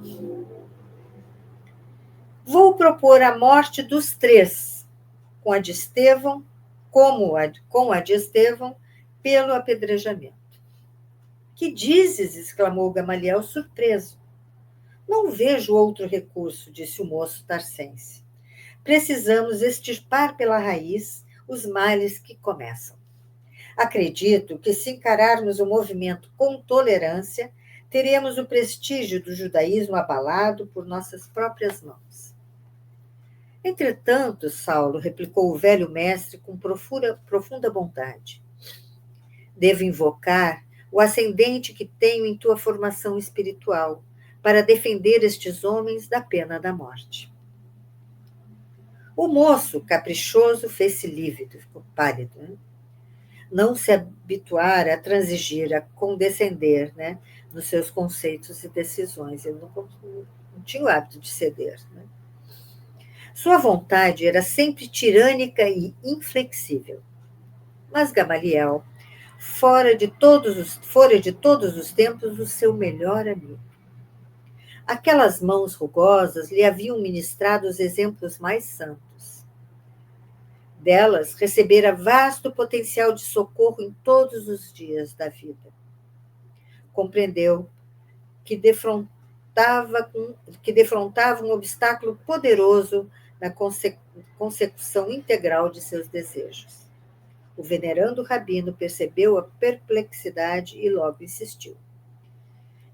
Vou propor a morte dos três, com a de Estevão, com a de Estevão, pelo apedrejamento. Que dizes? Exclamou Gamaliel, surpreso. Não vejo outro recurso, disse o moço tarcense. Precisamos extirpar pela raiz os males que começam. Acredito que, se encararmos o movimento com tolerância, teremos o prestígio do judaísmo abalado por nossas próprias mãos. Entretanto, Saulo, replicou o velho mestre com profunda bondade, devo invocar o ascendente que tenho em tua formação espiritual para defender estes homens da pena da morte. O moço, caprichoso, fez-se lívido, ficou pálido, né? Não se habituara a transigir, a condescender, né, nos seus conceitos e decisões. Ele não tinha o hábito de ceder. Né? Sua vontade era sempre tirânica e inflexível. Mas Gamaliel fora de todos os tempos o seu melhor amigo. Aquelas mãos rugosas lhe haviam ministrado os exemplos mais santos. Delas recebera vasto potencial de socorro em todos os dias da vida. Compreendeu que defrontava um obstáculo poderoso na consecução integral de seus desejos. O venerando rabino percebeu a perplexidade e logo insistiu.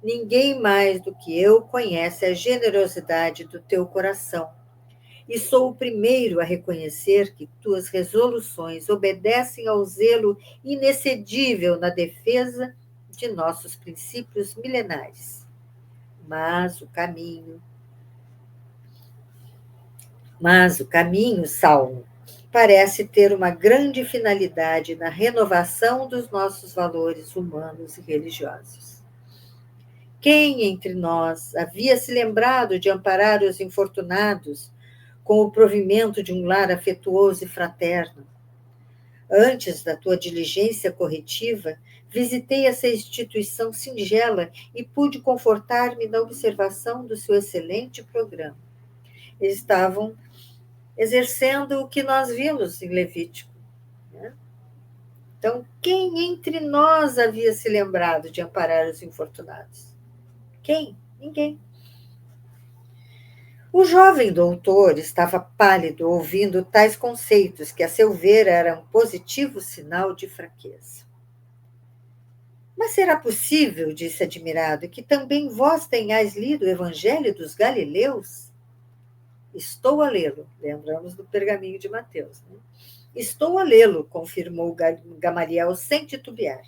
Ninguém mais do que eu conhece a generosidade do teu coração, e sou o primeiro a reconhecer que tuas resoluções obedecem ao zelo inexcedível na defesa de nossos princípios milenares. Mas o caminho, Saulo, parece ter uma grande finalidade na renovação dos nossos valores humanos e religiosos. Quem entre nós havia se lembrado de amparar os infortunados com o provimento de um lar afetuoso e fraterno? Antes da tua diligência corretiva, visitei essa instituição singela e pude confortar-me na observação do seu excelente programa. Eles estavam exercendo o que nós vimos em Levítico. Né? Então, quem entre nós havia se lembrado de amparar os infortunados? Quem? Ninguém. O jovem doutor estava pálido ouvindo tais conceitos, que, a seu ver, eram um positivo sinal de fraqueza. Mas será possível, disse admirado, que também vós tenhais lido o Evangelho dos Galileus? Estou a lê-lo, lembramos do pergaminho de Mateus. Né? Estou a lê-lo, confirmou Gamaliel sem titubear,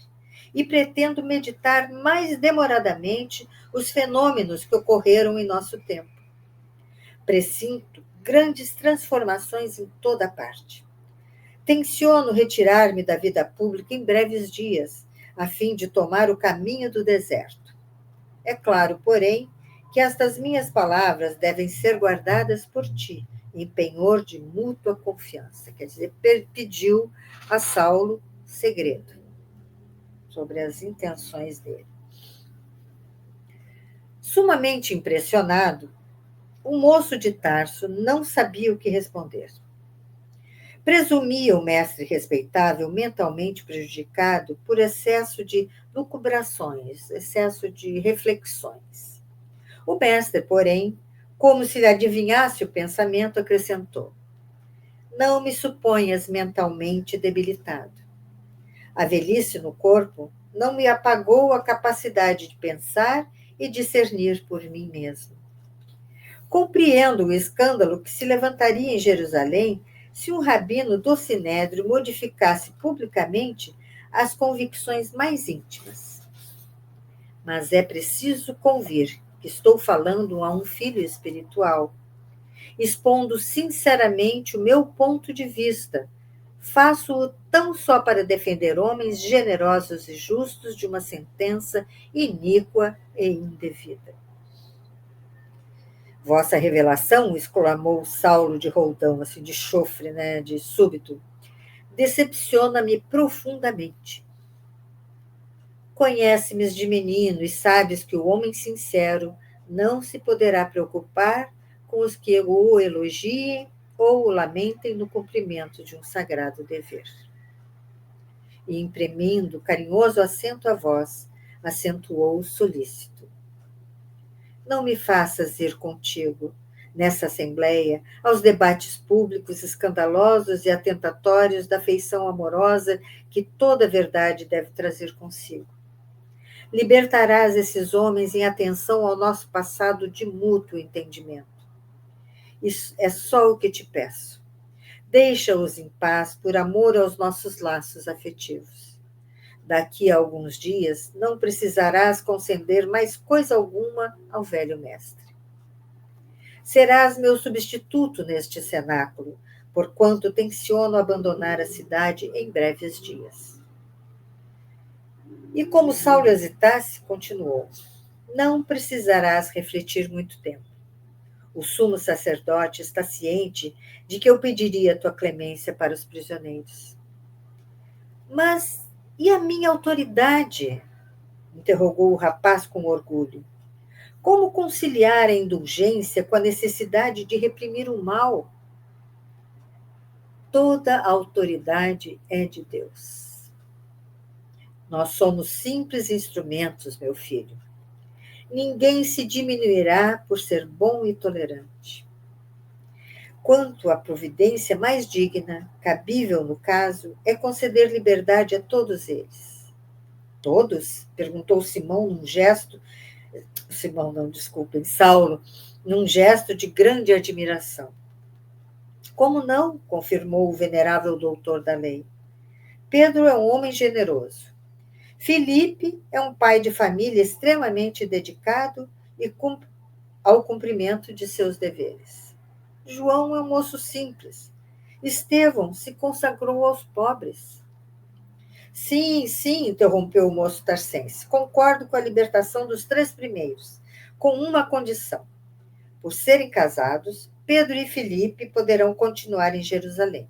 e pretendo meditar mais demoradamente os fenômenos que ocorreram em nosso tempo. Presinto grandes transformações em toda parte. Tenciono retirar-me da vida pública em breves dias, a fim de tomar o caminho do deserto. É claro, porém, que estas minhas palavras devem ser guardadas por ti, em penhor de mútua confiança. Quer dizer, pediu a Saulo segredo sobre as intenções dele. Sumamente impressionado, o moço de Tarso não sabia o que responder. Presumia o mestre respeitável mentalmente prejudicado por excesso de lucubrações, excesso de reflexões. O mestre, porém, como se lhe adivinhasse o pensamento, acrescentou: Não me suponhas mentalmente debilitado. A velhice no corpo não me apagou a capacidade de pensar e discernir por mim mesmo. Compreendo o escândalo que se levantaria em Jerusalém se um rabino do Sinédrio modificasse publicamente as convicções mais íntimas. Mas é preciso convir que estou falando a um filho espiritual, expondo sinceramente o meu ponto de vista. Faço-o tão só para defender homens generosos e justos de uma sentença iníqua e indevida. Vossa revelação, exclamou Saulo de roldão, assim, de chofre, né, de súbito, decepciona-me profundamente. Conhece-me de menino e sabes que o homem sincero não se poderá preocupar com os que o elogiem ou o lamentem no cumprimento de um sagrado dever. E, imprimindo carinhoso acento à voz, acentuou solícito. Não me faças ir contigo, nessa assembleia, aos debates públicos escandalosos e atentatórios da feição amorosa que toda verdade deve trazer consigo. Libertarás esses homens em atenção ao nosso passado de mútuo entendimento. Isso é só o que te peço. Deixa-os em paz por amor aos nossos laços afetivos. Daqui a alguns dias não precisarás conceder mais coisa alguma ao velho mestre. Serás meu substituto neste cenáculo, porquanto tenciono abandonar a cidade em breves dias. E como Saulo hesitasse, continuou: Não precisarás refletir muito tempo. O sumo sacerdote está ciente de que eu pediria tua clemência para os prisioneiros. Mas e a minha autoridade? Interrogou o rapaz com orgulho. Como conciliar a indulgência com a necessidade de reprimir o mal? Toda a autoridade é de Deus. Nós somos simples instrumentos, meu filho. Ninguém se diminuirá por ser bom e tolerante. Quanto à providência mais digna, cabível no caso, é conceder liberdade a todos eles. Todos? Perguntou Simão num gesto. Simão, não, desculpem, Saulo, num gesto de grande admiração. Como não? Confirmou o venerável doutor da lei. Pedro é um homem generoso. Filipe é um pai de família extremamente dedicado e ao cumprimento de seus deveres. João é um moço simples. Estevão se consagrou aos pobres. Sim, sim, interrompeu o moço tarcense. Concordo com a libertação dos 3 primeiros, com uma condição. Por serem casados, Pedro e Filipe poderão continuar em Jerusalém,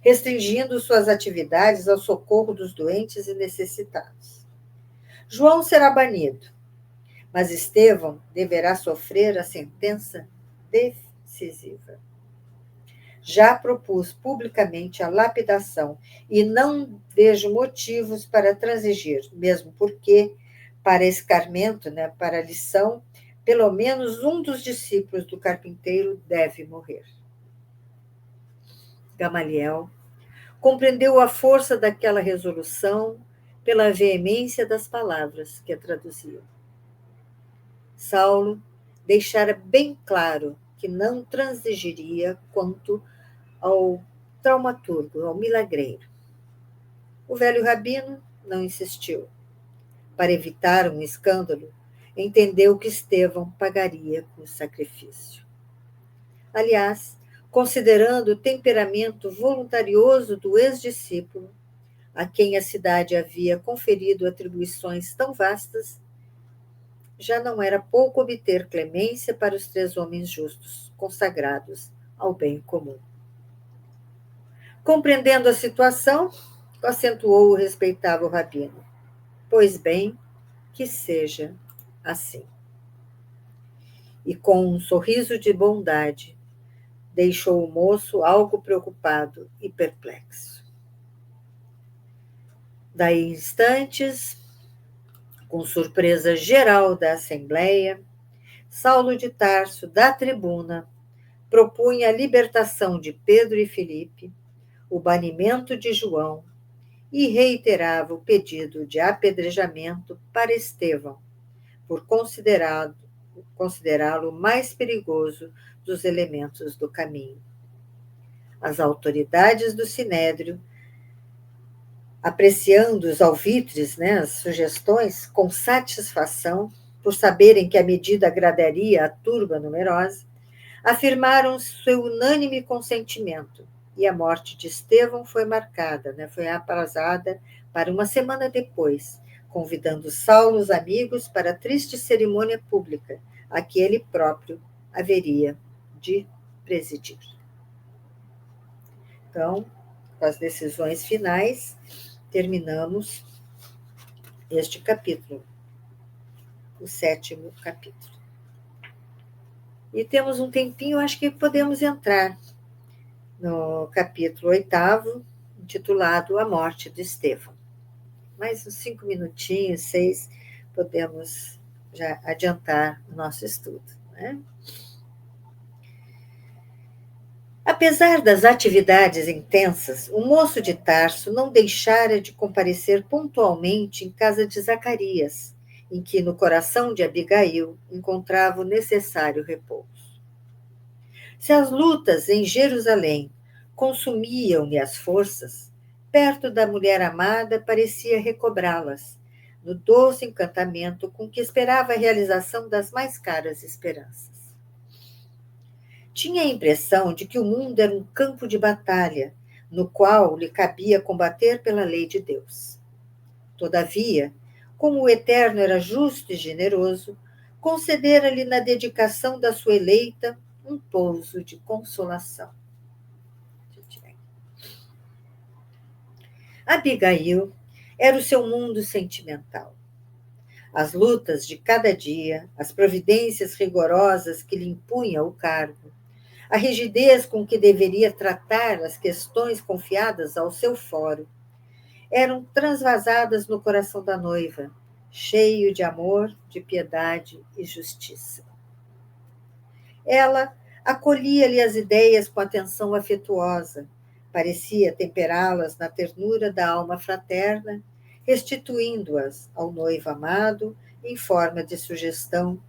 restringindo suas atividades ao socorro dos doentes e necessitados. João será banido, mas Estevão deverá sofrer a sentença decisiva. Já propus publicamente a lapidação e não vejo motivos para transigir, mesmo porque, para escarmento, para a lição, pelo menos um dos discípulos do carpinteiro deve morrer. Gamaliel compreendeu a força daquela resolução pela veemência das palavras que a traduziam. Saulo deixara bem claro que não transigiria quanto ao traumaturgo, ao milagreiro. O velho rabino não insistiu. Para evitar um escândalo, entendeu que Estevão pagaria com o sacrifício. Aliás, considerando o temperamento voluntarioso do ex-discípulo, a quem a cidade havia conferido atribuições tão vastas, já não era pouco obter clemência para os 3 homens justos, consagrados ao bem comum. Compreendendo a situação, acentuou o respeitável rabino. Pois bem, que seja assim. E com um sorriso de bondade, deixou o moço algo preocupado e perplexo. Daí instantes, com surpresa geral da Assembleia, Saulo de Tarso, da tribuna, propunha a libertação de Pedro e Filipe, o banimento de João e reiterava o pedido de apedrejamento para Estevão, por considerá-lo o mais perigoso dos elementos do caminho. As autoridades do Sinédrio, apreciando os alvitres, as sugestões, com satisfação, por saberem que a medida agradaria à turba numerosa, afirmaram seu unânime consentimento, e a morte de Estevão foi marcada, foi aprazada para uma semana depois, convidando Saulo os amigos para a triste cerimônia pública, a que ele próprio haveria de presidir. Então, com as decisões finais, terminamos este capítulo, o 7º capítulo. E temos um tempinho, acho que podemos entrar no capítulo 8º, intitulado A Morte de Estevão. Mais uns 5 minutinhos, 6, podemos já adiantar o nosso estudo, Apesar das atividades intensas, o moço de Tarso não deixara de comparecer pontualmente em casa de Zacarias, em que no coração de Abigail encontrava o necessário repouso. Se as lutas em Jerusalém consumiam-lhe as forças, perto da mulher amada parecia recobrá-las, no doce encantamento com que esperava a realização das mais caras esperanças. Tinha a impressão de que o mundo era um campo de batalha, no qual lhe cabia combater pela lei de Deus. Todavia, como o Eterno era justo e generoso, concedera-lhe na dedicação da sua eleita um pouso de consolação. Abigail era o seu mundo sentimental. As lutas de cada dia, as providências rigorosas que lhe impunha o cargo, a rigidez com que deveria tratar as questões confiadas ao seu foro, eram transvasadas no coração da noiva, cheio de amor, de piedade e justiça. Ela acolhia-lhe as ideias com atenção afetuosa, parecia temperá-las na ternura da alma fraterna, restituindo-as ao noivo amado em forma de sugestões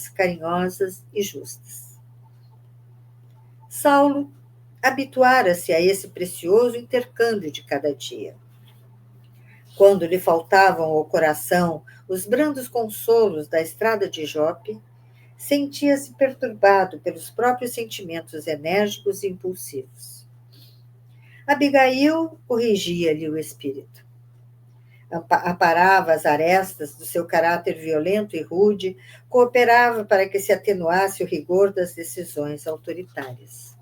carinhosas e justas. Saulo habituara-se a esse precioso intercâmbio de cada dia. Quando lhe faltavam ao coração os brandos consolos da estrada de Jope, sentia-se perturbado pelos próprios sentimentos enérgicos e impulsivos. Abigail corrigia-lhe o espírito. Aparava as arestas do seu caráter violento e rude, cooperava para que se atenuasse o rigor das decisões autoritárias.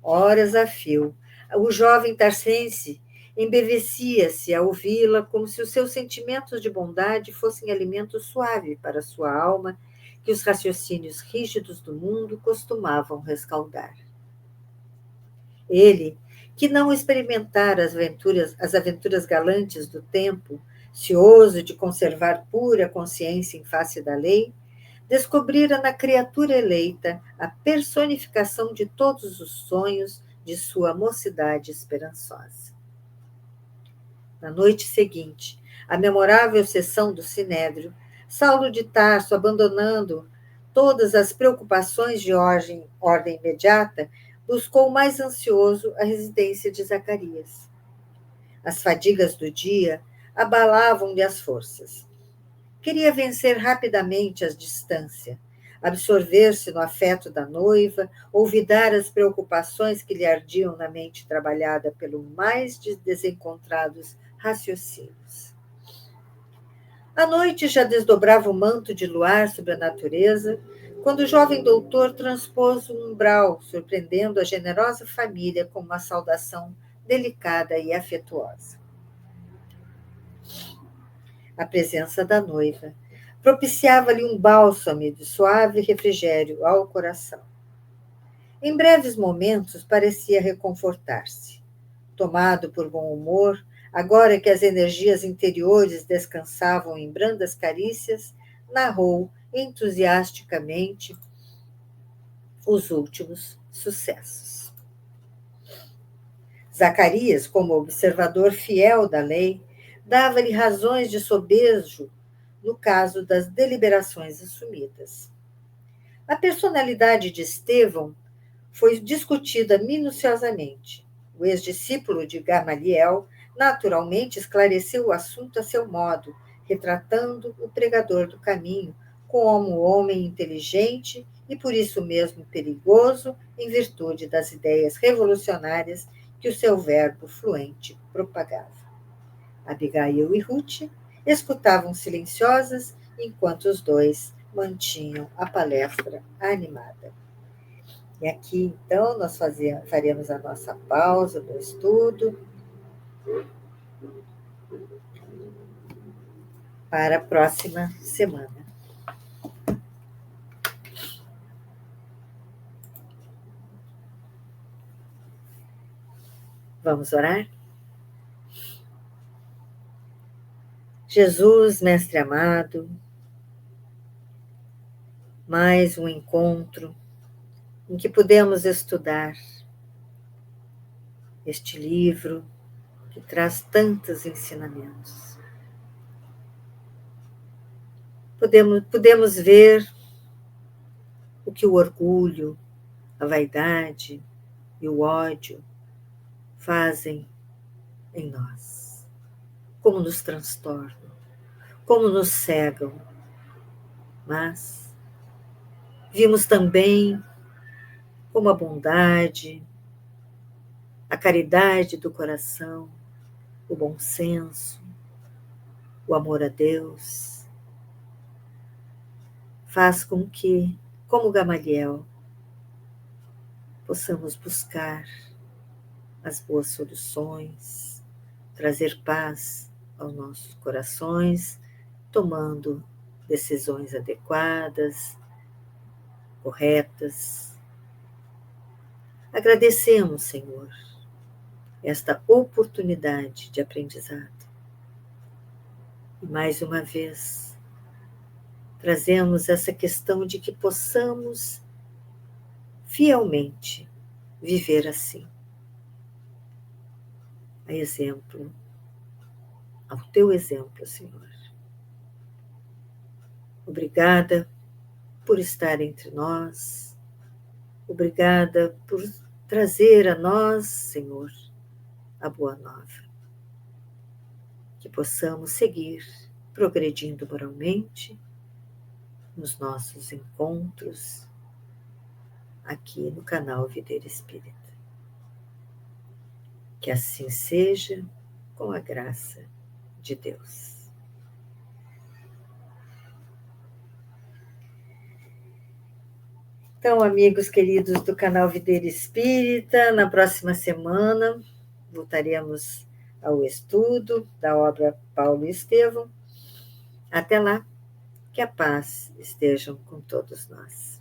Horas a fio, o jovem tarcense embevecia-se a ouvi-la como se os seus sentimentos de bondade fossem alimento suave para sua alma, que os raciocínios rígidos do mundo costumavam rescaldar. Ele, que não experimentara as aventuras galantes do tempo, cioso de conservar pura consciência em face da lei, descobrira na criatura eleita a personificação de todos os sonhos de sua mocidade esperançosa. Na noite seguinte, à memorável sessão do Sinédrio, Saulo de Tarso, abandonando todas as preocupações de ordem imediata, buscou mais ansioso a residência de Zacarias. As fadigas do dia abalavam-lhe as forças. Queria vencer rapidamente a distância, absorver-se no afeto da noiva, olvidar as preocupações que lhe ardiam na mente trabalhada pelo mais desencontrados raciocínios. A noite já desdobrava o manto de luar sobre a natureza, quando o jovem doutor transpôs o umbral, surpreendendo a generosa família com uma saudação delicada e afetuosa. A presença da noiva propiciava-lhe um bálsamo de suave refrigério ao coração. Em breves momentos parecia reconfortar-se. Tomado por bom humor, agora que as energias interiores descansavam em brandas carícias, narrou entusiasticamente os últimos sucessos. Zacarias, como observador fiel da lei, dava-lhe razões de sobejo no caso das deliberações assumidas. A personalidade de Estevão foi discutida minuciosamente. O ex-discípulo de Gamaliel naturalmente esclareceu o assunto a seu modo, retratando o pregador do caminho como homem inteligente e por isso mesmo perigoso, em virtude das ideias revolucionárias que o seu verbo fluente propagava. Abigail e Ruth escutavam silenciosas enquanto os dois mantinham a palestra animada. E aqui, então, nós faremos a nossa pausa do estudo para a próxima semana. Vamos orar? Jesus, Mestre amado, mais um encontro em que podemos estudar este livro que traz tantos ensinamentos. Podemos ver o que o orgulho, a vaidade e o ódio fazem em nós, como nos transtornam, como nos cegam. Mas vimos também como a bondade, a caridade do coração, o bom senso, o amor a Deus, faz com que, como Gamaliel, possamos buscar as boas soluções, trazer paz aos nossos corações, tomando decisões adequadas, corretas. Agradecemos, Senhor, esta oportunidade de aprendizado. E mais uma vez, trazemos essa questão de que possamos fielmente viver assim. A exemplo, ao teu exemplo, Senhor. Obrigada por estar entre nós. Obrigada por trazer a nós, Senhor, a boa nova. Que possamos seguir progredindo moralmente nos nossos encontros aqui no canal Videira Espírita. Que assim seja, com a graça de Deus. Então, amigos queridos do canal Videira Espírita, na próxima semana voltaremos ao estudo da obra Paulo e Estevão. Até lá, que a paz esteja com todos nós.